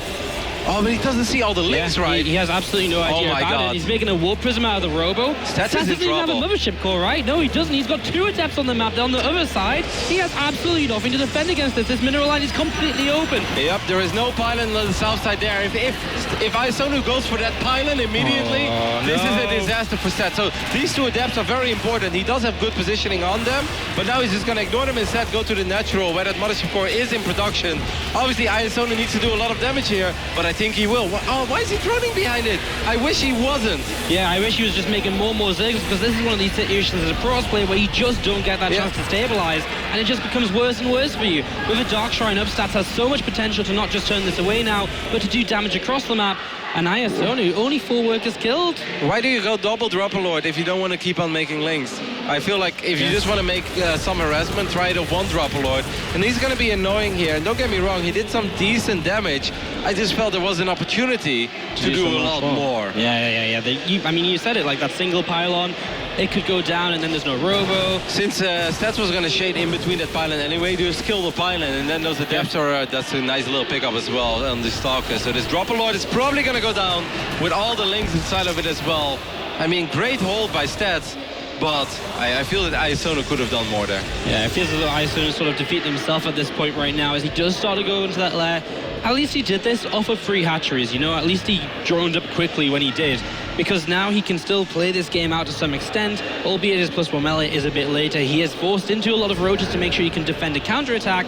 Oh, but he doesn't see all the links, right?
He has absolutely no idea about it. He's making a warp prism out of the robo.
Stats doesn't even have
a mothership core, right? No, he doesn't. He's got two adepts on the map. On the other side, he has absolutely nothing to defend against this. This mineral line is completely open.
Yep, there is no pylon on the south side there. If iAsonu goes for that pylon immediately, this is a disaster for Stats. So these two adepts are very important. He does have good positioning on them, but now he's just going to ignore them and instead go to the natural, where that mothership core is in production. Obviously, iAsonu needs to do a lot of damage here, but I think he will. Why is he running behind it? I wish he wasn't.
Yeah, I wish he was just making more Zergs, because this is one of these situations as a Protoss player where you just don't get that chance to stabilize, and it just becomes worse and worse for you. With a Dark Shrine up, Stats has so much potential to not just turn this away now, but to do damage across the map. And iAsonu, only 4 workers killed.
Why do you go double drop alert if you don't want to keep on making links? I feel like if you just want to make some harassment, try the 1 drop alert. And he's going to be annoying here. And don't get me wrong, he did some decent damage. I just felt there was an opportunity to do a lot more.
Yeah. I mean, you said it, like that single pylon, it could go down and then there's no robo.
Since Stats was going to shade in between that pylon anyway, just kill the pylon, and then those adepts are, that's a nice little pickup as well on the Stalker. So this drop alert is probably going to go down with all the links inside of it as well. I mean, great hold by Stats, but I feel that iAsonu could have done more there.
Yeah, it feels as though iAsonu is sort of defeating himself at this point right now as he does start to go into that lair. At least he did this off of 3 hatcheries, you know, at least he droned up quickly when he did, because now he can still play this game out to some extent, albeit his +1 melee is a bit later. He is forced into a lot of roaches to make sure he can defend a counter-attack.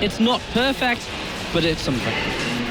It's not perfect, but it's something.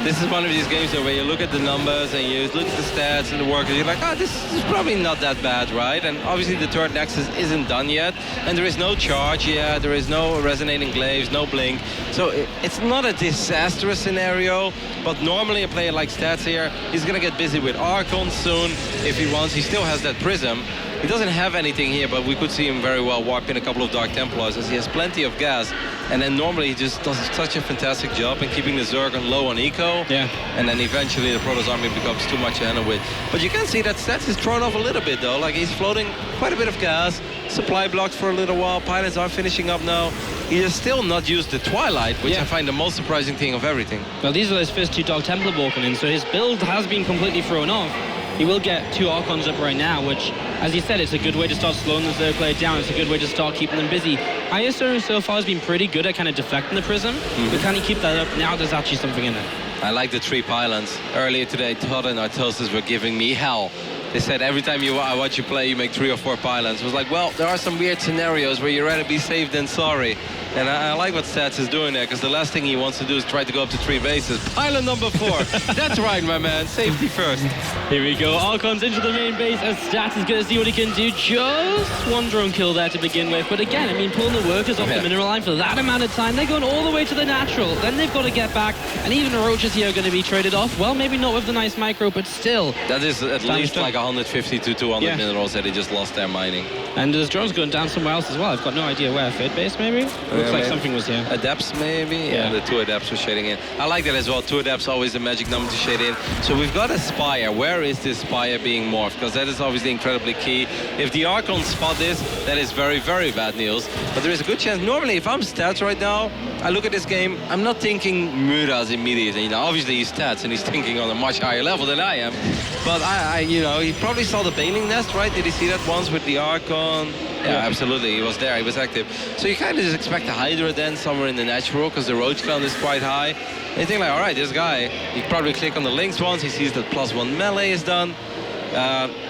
This is one of these games where you look at the numbers and you look at the stats and the work, and you're like, this is probably not that bad, right? And obviously the third nexus isn't done yet, and there is no charge yet, there is no resonating glaives, no blink. So it's not a disastrous scenario, but normally a player like Stats here, he's gonna get busy with Archon soon if he wants. He still has that Prism. He doesn't have anything here, but we could see him very well warp in a couple of Dark Templars as he has plenty of gas. And then normally he just does such a fantastic job in keeping the Zerg low on eco.
Yeah.
And then eventually the Protoss army becomes too much to handle with. But you can see that Stats is thrown off a little bit though. Like he's floating quite a bit of gas. Supply blocks for a little while. Pilots are finishing up now. He has still not used the Twilight, which I find the most surprising thing of everything.
Well, these are those first 2 Dark Templar walking in, so his build has been completely thrown off. He will get 2 Archons up right now, which, as you said, it's a good way to start slowing the Zerg player down. It's a good way to start keeping them busy. iAsonu so far has been pretty good at kind of deflecting the Prism, but can he keep that up? Now there's actually something in it.
I like the 3 pylons. Earlier today, Todd and Artosis were giving me hell. They said every time I watch you play, you make 3 or 4 pylons. It was like, well, there are some weird scenarios where you'd rather be safe than sorry. And I like what Stats is doing there, because the last thing he wants to do is try to go up to 3 bases. Pylon number 4. That's right, my man. Safety first.
Here we go. Archons into the main base as Stats is going to see what he can do. Just 1 drone kill there to begin with. But again, I mean, pulling the workers off the mineral line for that amount of time. They're going all the way to the natural. Then they've got to get back. And even the roaches here are going to be traded off. Well, maybe not with the nice micro, but still.
That is at least like 150 to 200 minerals that they just lost their mining.
And there's drones going down somewhere else as well. I've got no idea where. Third base, maybe? looks like something was here.
Adepts maybe? Yeah, the 2 Adepts were shading in. I like that as well. 2 Adepts always a magic number to shade in. So we've got a Spire. Where is this Spire being morphed? Because that is obviously incredibly key. If the Archons spot this, that is very, very bad news. But there is a good chance. Normally, if I'm Stats right now, I look at this game, I'm not thinking Muras immediately. You know, obviously he's Stats and he's thinking on a much higher level than I am. But you know, he probably saw the Baneling Nest, right? Did he see that once with the Archon? Yeah, absolutely. He was there. He was active. So you kind of just expect a Hydra then somewhere in the natural because the Roach count is quite high. And you think like, all right, this guy, he probably click on the links once. He sees that +1 melee is done.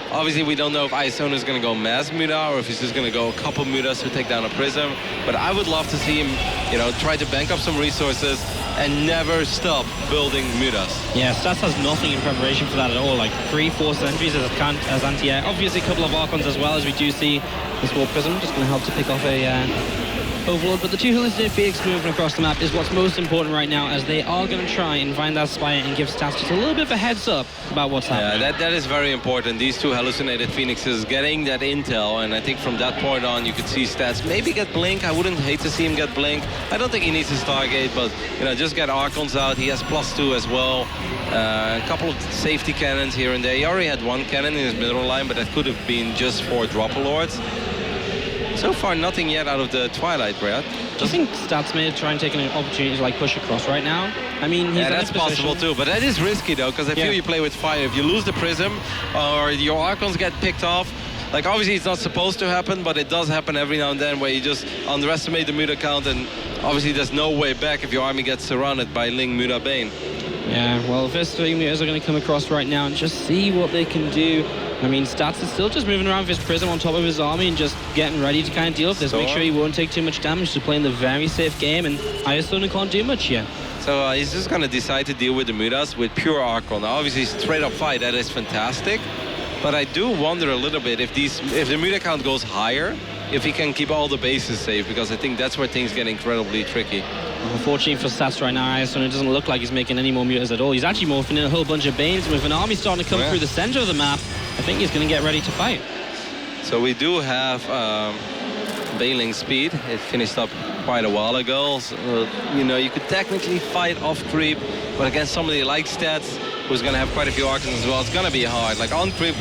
Obviously, we don't know if iAsonu is going to go mass Muda or if he's just going to go a couple Mudas to take down a Prism. But I would love to see him, you know, try to bank up some resources and never stop building Mudas.
Yeah, Stats has nothing in preparation for that at all. Like 3-4 sentries as anti-air. Obviously, a couple of Archons as well, as we do see this War Prism. Just going to help to pick off a Overlord. But the 2 Hallucinated Phoenix moving across the map is what's most important right now, as they are going to try and find that Spire and give Stats just a little bit of a heads up about what's happening.
Yeah, that is very important. These 2 Hallucinated Phoenixes getting that intel, and I think from that point on you could see Stats maybe get Blink. I wouldn't hate to see him get Blink. I don't think he needs to Stargate, but you know, just get Archons out. He has +2 as well. A couple of safety cannons here and there. He already had 1 cannon in his middle line, but that could have been just 4 Dropper-Lords. So far, nothing yet out of the Twilight, Brad.
Do you think Stats may try and take an opportunity to like push across right now? I mean, he's
that's possible too, but that is risky though, because I feel you play with fire. If you lose the Prism or your Archons get picked off, like obviously it's not supposed to happen, but it does happen every now and then where you just underestimate the Muda count, and obviously there's no way back if your army gets surrounded by Ling, Muda, Bane.
Yeah, well, first 3 Mutas are going to come across right now and just see what they can do. I mean, Stats is still just moving around with his Prism on top of his army and just getting ready to kind of deal with this. Make sure he won't take too much damage, to playing the very safe game, and iAsonu can't do much yet.
So he's just going to decide to deal with the Mutas with pure Archon. Now, obviously, straight up fight, that is fantastic. But I do wonder a little bit if the Muta count goes higher, if he can keep all the bases safe, because I think that's where things get incredibly tricky.
Unfortunately for Stats right now, iAsonu doesn't look like he's making any more Mutas at all. He's actually morphing in a whole bunch of Banes, and with an army starting to come through the center of the map, I think he's going to get ready to fight.
So we do have Baneling speed. It finished up quite a while ago. So, you know, you could technically fight off creep, but against somebody like Stats, who's going to have quite a few Archons as well, it's going to be hard. Like on creep,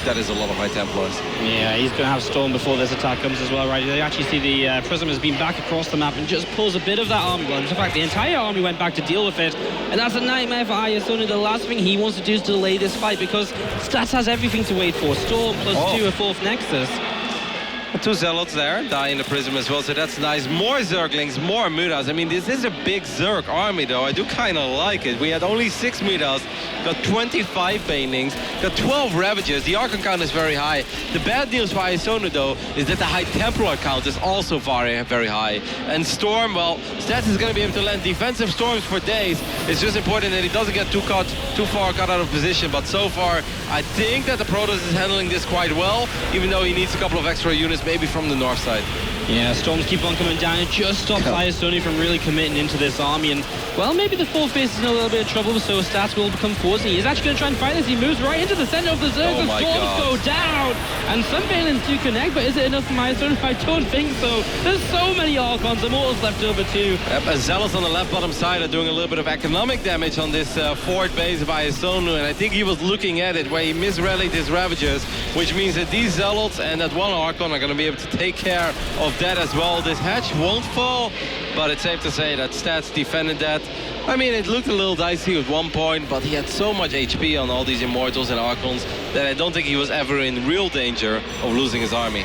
that is a lot of High Templars.
Yeah, he's going to have Storm before this attack comes as well, right? They actually see the Prism has been back across the map and just pulls a bit of that army. Well, in fact, the entire army went back to deal with it, and that's a nightmare for iAsonu. The last thing he wants to do is delay this fight, because Stats has everything to wait for. Storm +2, a 4th Nexus.
2 Zealots there, die in the Prism as well, so that's nice. More Zerglings, more Mudas. I mean, this is a big Zerg army, though. I do kind of like it. We had only 6 Mudas, got 25 Banelings, got 12 Ravagers. The Archon count is very high. The bad news for iAsonu, though, is that the High Templar count is also very, very high. And Storm, well, Stats is going to be able to land defensive Storms for days. It's just important that he doesn't get too far cut out of position. But so far, I think that the Protoss is handling this quite well, even though he needs a couple of extra units, maybe from the north side.
Yeah, Storms keep on coming down. It just stops iAsonu from really committing into this army. And, well, maybe the 4th base is in a little bit of trouble, so Stats will become forced. He's actually going to try and fight this. He moves right into the center of the Zerg. The Storms go down. And some Balins do connect, but is it enough for iAsonu? I don't think so. There's so many Archons. Immortals left over too.
Yep, Zealots on the left bottom side are doing a little bit of economic damage on this forward base of iAsonu, and I think he was looking at it where he misrallied his Ravagers, which means that these Zealots and that 1 Archon are going to be able to take care of that as well. This hatch won't fall, but it's safe to say that Stats defended that. I mean, it looked a little dicey at one point, but he had so much HP on all these Immortals and Archons that I don't think he was ever in real danger of losing his army.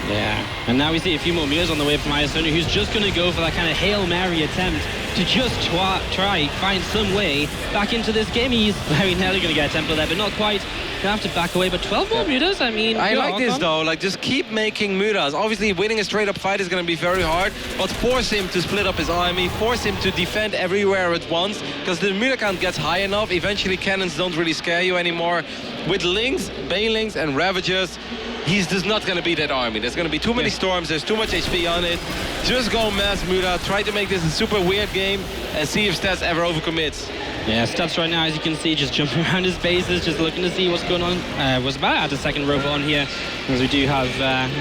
Yeah, and now we see a few more Mutas on the way from iAsonu, who's just going to go for that kind of Hail Mary attempt to just try find some way back into this game. He's very nearly going to get a Templar there, but not quite. Gonna have to back away, but 12 more Mutas, I mean...
I like this, though. Like, just keep making Mutas. Obviously, winning a straight-up fight is going to be very hard, but force him to split up his army, force him to defend everywhere at once, because the Muta count gets high enough. Eventually, cannons don't really scare you anymore. With Lings, Banelings, and Ravagers, he's just not going to beat that army. There's going to be too many Storms, there's too much HP on it. Just go mass Muta, try to make this a super weird game. and see if Stats ever overcommits.
Yeah, Stats right now, as you can see, just jumping around his bases, just looking to see what's going on. Was about to add a second robot on here, as we do have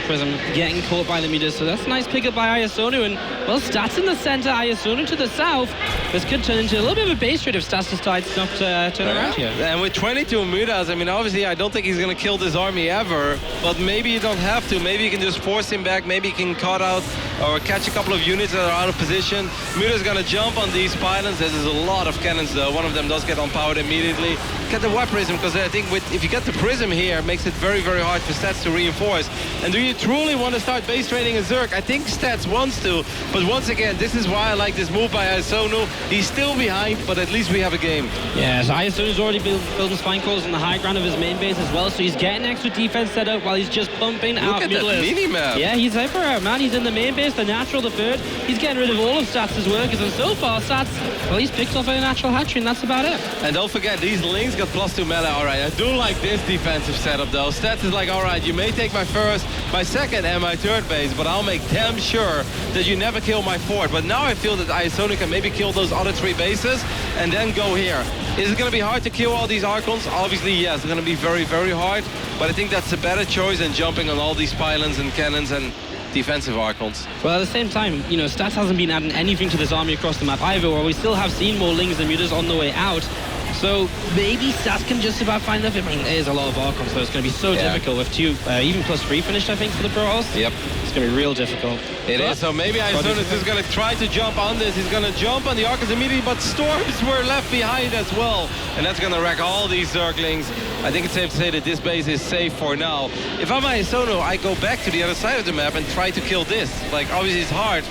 Prism getting caught by the meters. So that's a nice pickup by iAsonu. And, well, Stats in the center, iAsonu to the south. This could turn into a little bit of a base trade if Stats decides not to turn around here.
And with 22 mutas, I mean, obviously, I don't think he's going to kill this army ever, but maybe you don't have to. Maybe you can just force him back. Maybe you can cut out or catch a couple of units that are out of position. Muta's going to jump on these pylons. There's a lot of cannons, though. One of them does get unpowered immediately. Get the Warp Prism, because I think if you get the Prism here, it makes it very, very hard for Stats to reinforce. And do you truly want to start base trading a Zerg? I think Stats wants to, but once again, this is why I like this move by iAsonu. He's still behind, but at least we have a game.
Yeah, so iAsonu's already building spine cores on the high ground of his main base as well, so he's getting extra defense set up while he's just pumping out
Look at
mutas.
that mini-map.
Yeah, he's everywhere, man. He's in the main base, the natural, the third. He's getting rid of all of Stats' workers, and so far, Stats, well, he's picked off a natural hatchery, and that's about it.
And don't forget, these Lings got +2 meta. All right, I do like this defensive setup, though. Stats is like, all right, you may take my first, my second, and my third base, but I'll make damn sure that you never kill my fourth. But now I feel that iAsonu can maybe kill those other 3 bases and then go here. Is it going to be hard to kill all these Archons? Obviously, yes. It's going to be very, very hard. But I think that's a better choice than jumping on all these pylons and cannons and defensive Archons.
Well, at the same time, you know, Stats hasn't been adding anything to this army across the map either, where we still have seen more Lings and Mutas on the way out. So maybe Stats can just about find enough. I mean, it is a lot of Archons, so it's going to be so difficult with 2, even +3 finished, I think, for the Protoss.
Yep.
It's going to be real difficult.
It is, so maybe iAsonu is just going to try to jump on this. He's going to jump on the Archons immediately, but Storms were left behind as well. And that's going to wreck all these Zerglings. I think it's safe to say that this base is safe for now. If I'm iAsonu, I go back to the other side of the map and try to kill this. Like, obviously it's hard,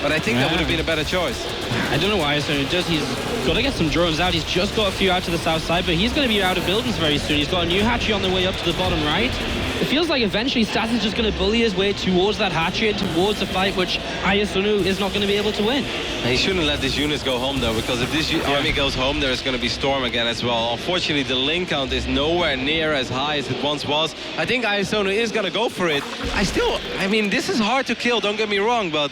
but I think that would have been a better choice.
I don't know why iAsonu does. He's got to get some drones out. He's just got a few out to the south side, but he's going to be out of buildings very soon. He's got a new hatchery on the way up to the bottom right. It feels like eventually Stats is just going to bully his way towards that hatchery and towards the fight, which iAsonu is not going to be able to win.
He shouldn't let these units go home, though, because if this army goes home, there's going to be Storm again as well. Unfortunately, the link count is nowhere near as high as it once was. I think iAsonu is going to go for it. I mean, this is hard to kill, don't get me wrong, but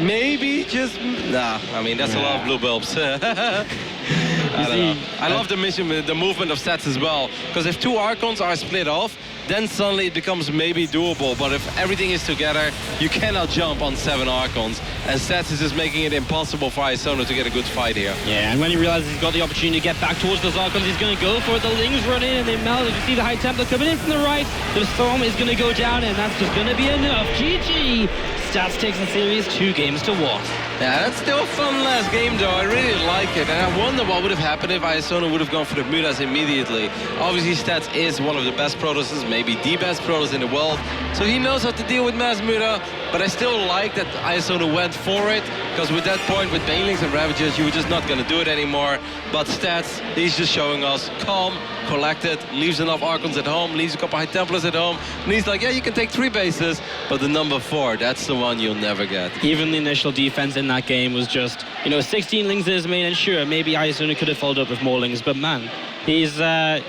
maybe just... Nah, I mean, that's a lot of blue bulbs. I don't know. I love the movement of Stats as well, because if 2 Archons are split off, then suddenly it becomes maybe doable. But if everything is together, you cannot jump on 7 Archons. And Stats is just making it impossible for iAsonu to get a good fight here.
Yeah, and when he realizes he's got the opportunity to get back towards those Archons, he's going to go for it. The Lings run in and they melt. You see the High Templar coming in from the right. The Storm is going to go down, and that's just going to be enough. GG! Stats takes the series 2 games to 1.
Yeah, that's still a fun last game, though. I really like it. And I wonder what would have happened if iAsonu would have gone for the Mutas immediately. Obviously, Stats is one of the best Protosses, maybe the best Protoss in the world. So he knows how to deal with mass Muta. But I still like that iAsonu went for it, because with that point, with Banelings and Ravagers, you were just not going to do it anymore. But Stats, he's just showing us calm, collected, leaves enough Archons at home, leaves a couple High Templars at home. And he's like, yeah, you can take 3 bases, but the number 4, that's the one you'll never get.
Even the initial defense in that game was just, 16 Lings in his main, and sure, maybe iAsonu could have followed up with more Lings, but man, he's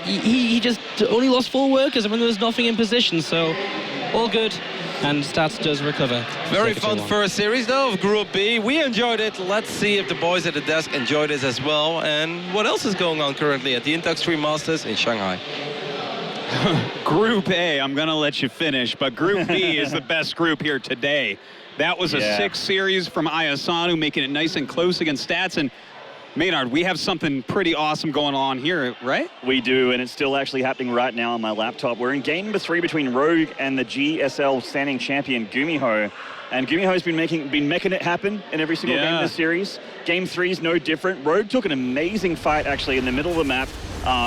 he just only lost 4 workers when there was nothing in position, so all good. And Stats does recover.
Very fun first series, though, of Group B. We enjoyed it. Let's see if the boys at the desk enjoyed it as well. And what else is going on currently at the Intox 3 Masters in Shanghai?
Group A, I'm going to let you finish, but Group B is the best group here today. That was a 6 series from iAsonu, making it nice and close against Stats. And Maynard, we have something pretty awesome going on here, right?
We do, and it's still actually happening right now on my laptop. We're in game number 3 between Rogue and the GSL standing champion, Gumiho. And Gumiho's been making it happen in every single game of this series. Game 3 is no different. Rogue took an amazing fight, actually, in the middle of the map,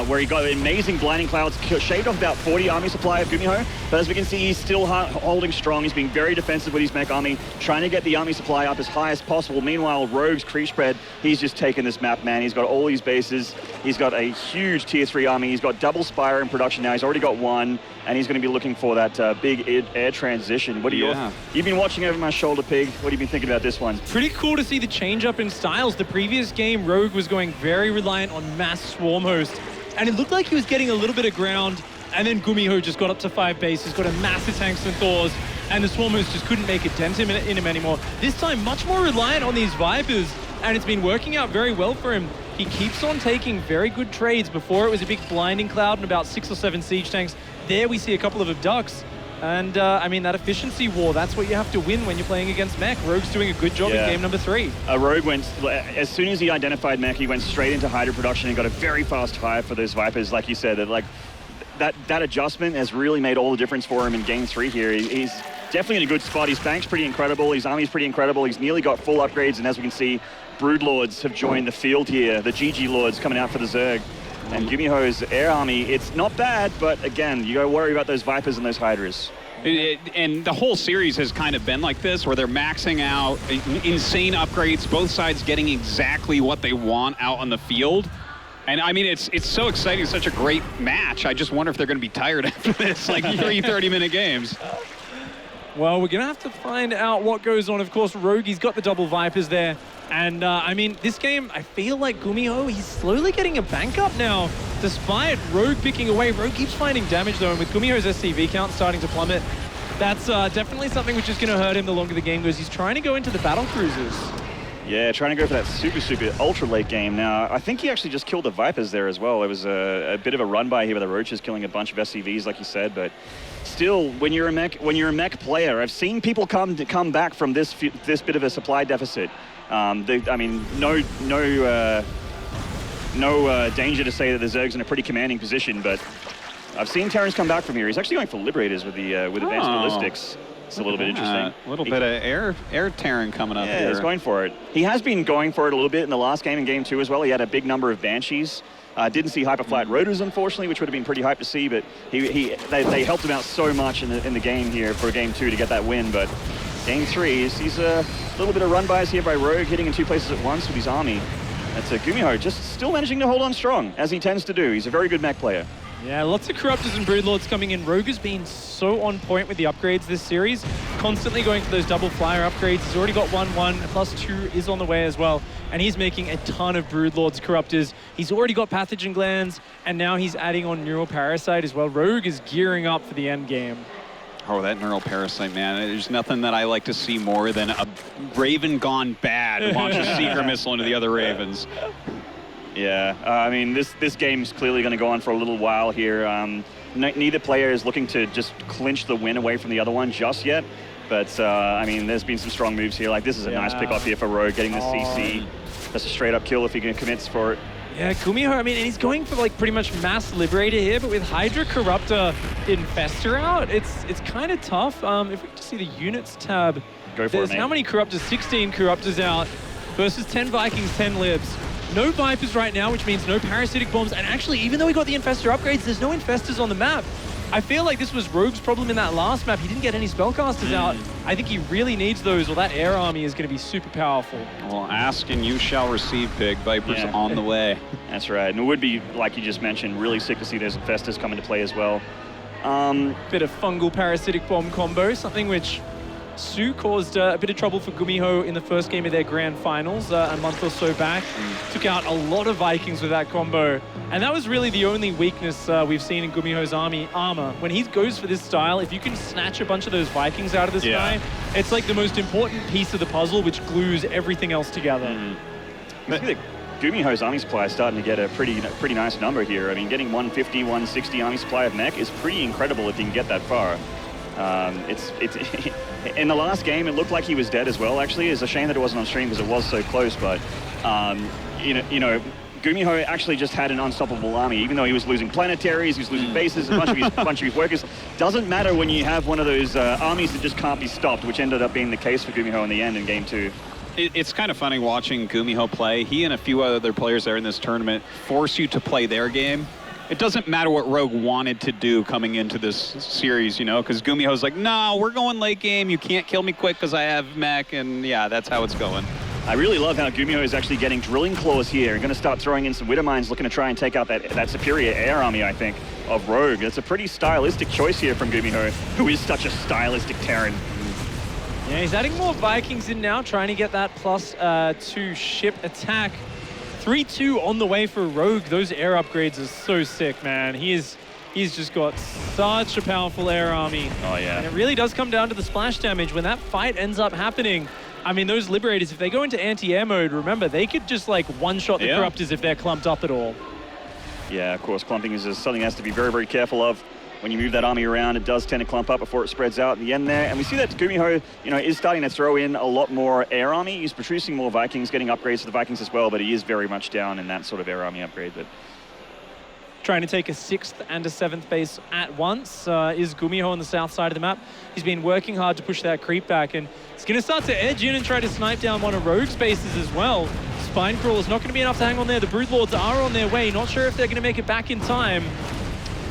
where he got amazing blinding clouds, shaved off about 40 army supply of Gumiho. But as we can see, he's still holding strong. He's being very defensive with his mech army, trying to get the army supply up as high as possible. Meanwhile, Rogue's creep spread, he's just taken this map, man. He's got all these bases. He's got a huge tier 3 army. He's got double Spire in production now. He's already got 1, and he's going to be looking for that big air transition. What are you've been watching over my shoulder, Pig. What have you been thinking about this one?
Pretty cool to see the change up in styles. The previous game, Rogue was going very reliant on mass swarm host, and it looked like he was getting a little bit of ground, and then Gumiho just got up to 5 bases, got a massive tanks and Thors, and the swarm host just couldn't make a dent in him anymore. This time, much more reliant on these Vipers, and it's been working out very well for him. He keeps on taking very good trades. Before it was a big blinding cloud and about 6 or 7 siege tanks. There we see a couple of abducts. And, I mean, that efficiency war, that's what you have to win when you're playing against Mech. Rogue's doing a good job in game number 3.
Rogue went, as soon as he identified Mech, he went straight into Hydra production and got a very fast hire for those Vipers, like you said. That adjustment has really made all the difference for him in game 3 here. He's definitely in a good spot. His bank's pretty incredible. His army's pretty incredible. He's nearly got full upgrades, and as we can see, Broodlords have joined the field here. The GG Lords coming out for the Zerg. And Gumiho's air army, it's not bad, but again, you gotta worry about those Vipers and those Hydras.
And the whole series has kind of been like this, where they're maxing out insane upgrades, both sides getting exactly what they want out on the field. And I mean, it's so exciting, it's such a great match. I just wonder if they're gonna be tired after this, like 3 30-minute games.
Well, we're gonna have to find out what goes on. Of course, Rogue, he's got the double Vipers there. And, I mean, this game, I feel like Gumiho, he's slowly getting a bank up now, despite Rogue picking away. Rogue keeps finding damage, though, and with Gumiho's SCV count starting to plummet, that's definitely something which is going to hurt him the longer the game goes. He's trying to go into the battle cruisers.
Yeah, trying to go for that super ultra late game. Now, I think he actually just killed the Vipers there as well. It was a bit of a run by here with the Roaches killing a bunch of SCVs, like you said, but still, when you're a mech player, I've seen people come back from this bit of a supply deficit. I mean, no danger to say that the Zerg's in a pretty commanding position, but I've seen Terrans come back from here. He's actually going for Liberators with advanced ballistics. It's a little bit interesting.
A little bit of air Terran coming up here.
Yeah, he's going for it. He has been going for it a little bit in the last game, in game 2 as well. He had a big number of Banshees. Didn't see hyperflat rotors, unfortunately, which would have been pretty hype to see, but they helped him out so much in the game here for game 2 to get that win. But game 3, he's a little bit of run bys here by Rogue, hitting in 2 places at once with his army. That's Gumiho just still managing to hold on strong, as he tends to do. He's a very good mech player.
Yeah, lots of Corruptors and Broodlords coming in. Rogue has been so on point with the upgrades this series, constantly going for those double flyer upgrades. He's already got 1/1, +2 is on the way as well, and he's making a ton of Broodlords, Corruptors. He's already got Pathogen Glands, and now he's adding on Neural Parasite as well. Rogue is gearing up for the end game.
Oh, that Neural Parasite, man. There's nothing that I like to see more than a Raven gone bad who launches a Seeker missile into the other Ravens.
Yeah, I mean, this game's clearly going to go on for a little while here. Neither player is looking to just clinch the win away from the other one just yet. But, I mean, there's been some strong moves here. Like, this is a nice pick-up here for Rogue, getting the CC. That's a straight-up kill if he commits for it.
Yeah, Gumiho, I mean, and he's going for, like, pretty much Mass Liberator here, but with Hydra Corruptor Infestor out, it's kind of tough. If we just see the Units tab,
Go for it, man.
How many Corruptors? 16 Corruptors out versus 10 Vikings, 10 Libs. No Vipers right now, which means no Parasitic Bombs. And actually, even though we got the Infestor upgrades, there's no Infestors on the map. I feel like this was Rogue's problem in that last map. He didn't get any Spellcasters out. I think he really needs those, or that air army is going to be super powerful.
Well, ask and you shall receive, Pig. Vipers on the way.
That's right. And it would be, like you just mentioned, really sick to see those Infestors come into play as well.
Bit of fungal Parasitic Bomb combo, something which Sue caused a bit of trouble for Gumiho in the first game of their grand finals a month or so back. Took out a lot of Vikings with that combo. And that was really the only weakness we've seen in Gumiho's armor. When he goes for this style, if you can snatch a bunch of those Vikings out of the sky, it's like the most important piece of the puzzle which glues everything else together.
I think Gumiho's army supply is starting to get a pretty nice number here. I mean, getting 150, 160 army supply of mech is pretty incredible if you can get that far. In the last game, it looked like he was dead as well, actually. It's a shame that it wasn't on stream because it was so close, but, Gumiho actually just had an unstoppable army, even though he was losing planetaries, he was losing bases, a bunch of his workers. Doesn't matter when you have one of those armies that just can't be stopped, which ended up being the case for Gumiho in the end in game 2.
It's kind of funny watching Gumiho play. He and a few other players there in this tournament force you to play their game. It doesn't matter what Rogue wanted to do coming into this series, because Gumiho's like, no, we're going late game. You can't kill me quick because I have mech, and yeah, that's how it's going.
I really love how Gumiho is actually getting Drilling Claws here and going to start throwing in some Widow Mines, looking to try and take out that superior air army, I think, of Rogue. It's a pretty stylistic choice here from Gumiho, who is such a stylistic Terran.
Yeah, he's adding more Vikings in now, trying to get that +2 ship attack. 3-2 on the way for Rogue. Those air upgrades are so sick, man. He's just got such a powerful air army.
Oh, yeah.
And it really does come down to the splash damage. When that fight ends up happening, I mean, those Liberators, if they go into anti-air mode, remember, they could just like one-shot the Corruptors if they're clumped up at all.
Yeah, of course, clumping is something that has to be very, very careful of. When you move that army around, it does tend to clump up before it spreads out in the end there. And we see that Gumiho, is starting to throw in a lot more air army. He's producing more Vikings, getting upgrades to the Vikings as well, but he is very much down in that sort of air army upgrade. But
trying to take a 6th and a 7th base at once is Gumiho on the south side of the map. He's been working hard to push that creep back, and he's going to start to edge in and try to snipe down one of Rogue's bases as well. Spine Crawler's not going to be enough to hang on there. The Broodlords are on their way. Not sure if they're going to make it back in time.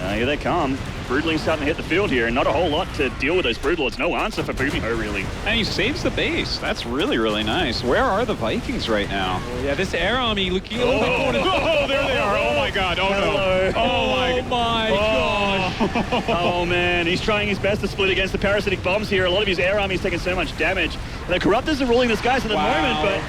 Here they come. Broodlings starting to hit the field here, and not a whole lot to deal with those Broodlords. No answer for Gumiho, really.
And he saves the base. That's really, really nice. Where are the Vikings right now?
Oh, yeah, this air army looking a little bit more...
Oh, there they are. Oh, my God. Oh,
Hello.
no. Oh, my
gosh.
Oh, man. He's trying his best to split against the parasitic bombs here. A lot of his air army's taking so much damage. The Corruptors are ruling the skies at the moment, but...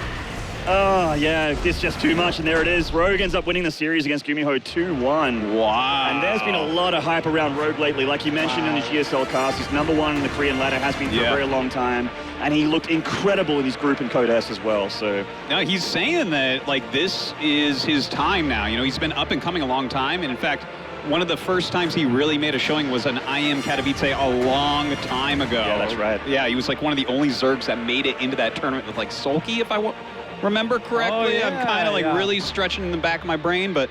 Oh, yeah, it's just too much, and there it is. Rogue ends up winning the series against Gumiho 2-1.
Wow.
And there's been a lot of hype around Rogue lately. Like you mentioned in the GSL cast, he's #1 in the Korean ladder, has been for a very long time. And he looked incredible in his group in Code S as well, so...
No, he's saying that, like, this is his time now. He's been up and coming a long time, and in fact, one of the first times he really made a showing was an IEM Katowice a long time ago.
Yeah, that's right.
Yeah, he was like one of the only Zergs that made it into that tournament with like Sulky, if I remember correctly. I'm kind of like really stretching in the back of my brain, but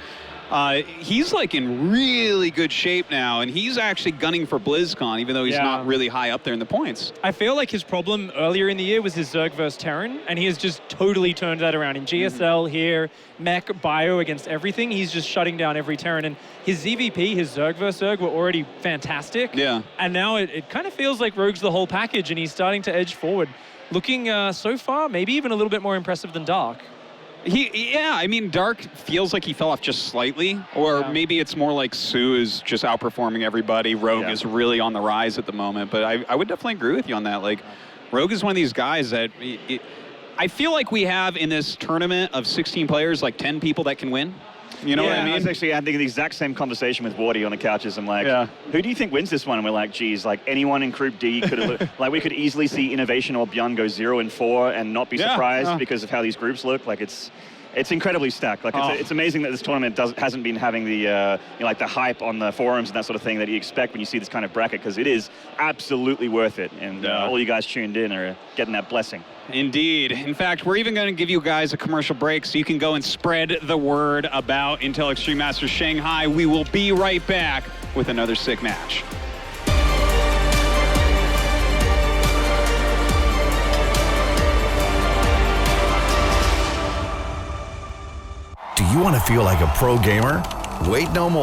he's like in really good shape now, and he's actually gunning for BlizzCon, even though he's not really high up there in the points.
I feel like his problem earlier in the year was his Zerg versus Terran, and he has just totally turned that around. In GSL here, Mech, Bio, against everything, he's just shutting down every Terran. And his ZVP, his Zerg versus Zerg, were already fantastic.
Yeah.
And now it kind of feels like Rogue's the whole package, and he's starting to edge forward. Looking so far, maybe even a little bit more impressive than Dark.
I mean, Dark feels like he fell off just slightly, or maybe it's more like Sue is just outperforming everybody. Rogue is really on the rise at the moment, but I would definitely agree with you on that. Like, Rogue is one of these guys that I feel like we have in this tournament of 16 players, like 10 people that can win. You know what I mean?
I was actually having the exact same conversation with Wardy on the couches. I'm like, who do you think wins this one? And we're like, geez, like anyone in Group D could have, like we could easily see Innovation or Beyond go 0-4 and not be surprised because of how these groups look. Like it's incredibly stacked. Like it's amazing that this tournament hasn't been having the like the hype on the forums and that sort of thing that you expect when you see this kind of bracket, because it is absolutely worth it. And all you guys tuned in are getting that blessing.
Indeed. In fact, we're even going to give you guys a commercial break so you can go and spread the word about Intel Extreme Masters Shanghai. We will be right back with another sick match.
Do you want to feel like a pro gamer? Wait no more.